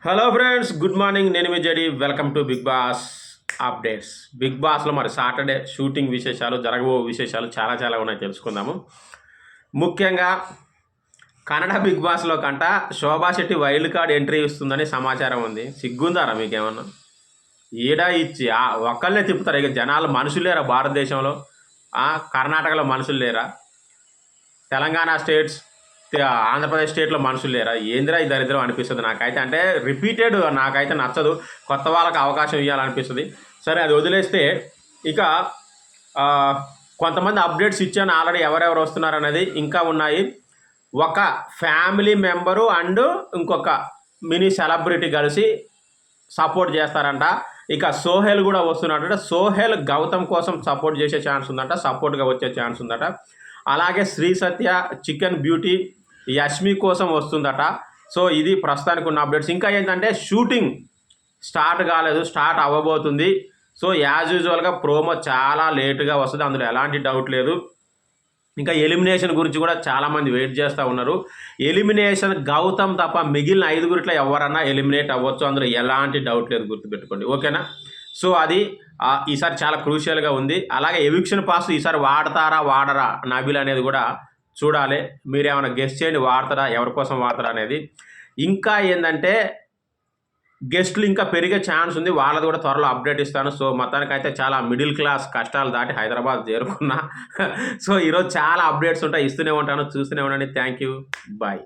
Hello friends, good morning. నేను మీ Jadi. Welcome to Bigg Boss updates. Bigg బాస్లో మరి సాటర్డే షూటింగ్ విశేషాలు, జరగబో విశేషాలు చాలా చాలా ఉన్నాయి, తెలుసుకుందాము. ముఖ్యంగా కన్నడ బిగ్ బాస్లో కంట Shobha Shetty wild card entry ఇస్తుందని సమాచారం ఉంది. సిగ్గుందారా మీకేమన్నా? ఈడా ఇచ్చి ఒక్కళ్ళే తిప్పుతారు. ఇక జనాలు మనుషులు లేరా భారతదేశంలో? కర్ణాటకలో మనుషులు లేరా? తెలంగాణ స్టేట్స్, ఆంధ్రప్రదేశ్ స్టేట్లో మనుషులు లేరా? ఏందిరా ఈ దరిద్రం అనిపిస్తుంది నాకైతే. అంటే రిపీటెడ్ నాకైతే నచ్చదు. కొత్త వాళ్ళకి అవకాశం ఇవ్వాలనిపిస్తుంది. సరే, అది వదిలేస్తే ఇక కొంతమంది అప్డేట్స్ ఇచ్చాను ఆల్రెడీ. ఎవరెవరు వస్తున్నారు అనేది ఇంకా ఉన్నాయి. ఒక ఫ్యామిలీ మెంబరు అండ్ ఇంకొక మినీ సెలబ్రిటీ కలిసి సపోర్ట్ చేస్తారంట. ఇక సోహెల్ కూడా వస్తున్నాడంట. సోహెల్ గౌతమ్ కోసం సపోర్ట్ చేసే ఛాన్స్ ఉందట, సపోర్ట్గా వచ్చే ఛాన్స్ ఉందట. అలాగే శ్రీ సత్య చికెన్ బ్యూటీ యష్మి కోసం వస్తుందట. సో ఇది ప్రస్తుతానికి ఉన్న అప్డేట్స్. ఇంకా ఏంటంటే షూటింగ్ స్టార్ట్ కాలేదు, స్టార్ట్ అవ్వబోతుంది. సో యాజ్ యూజువల్గా ప్రోమో చాలా లేటుగా వస్తుంది, అందులో ఎలాంటి డౌట్ లేదు. ఇంకా ఎలిమినేషన్ గురించి కూడా చాలామంది వెయిట్ చేస్తూ ఉన్నారు. ఎలిమినేషన్ గౌతమ్ తప్ప మిగిలిన 5గురిట్లో ఎవరన్నా ఎలిమినేట్ అవ్వచ్చు, అందులో ఎలాంటి డౌట్ లేదు, గుర్తుపెట్టుకోండి. ఓకేనా? సో అది ఈసారి చాలా క్రూషియల్గా ఉంది. అలాగే ఎవిక్షన్ పాస్ ఈసారి వాడతారా వాడరా నబిల్ అనేది కూడా చూడాలి. మీరేమైనా గెస్ట్ చేయండి, వాడతారా, ఎవరి కోసం వాడతారా అనేది. ఇంకా ఏంటంటే గెస్ట్లు ఇంకా పెరిగే ఛాన్స్ ఉంది, వాళ్ళది కూడా త్వరలో అప్డేట్ ఇస్తాను. సో మొత్తానికైతే చాలా మిడిల్ క్లాస్ కష్టాలు దాటి హైదరాబాద్ చేరుకున్నా. సో ఈరోజు చాలా అప్డేట్స్ ఉంటాయి, ఇస్తూనే ఉంటాను, చూస్తూనే ఉండండి. Thank you, bye.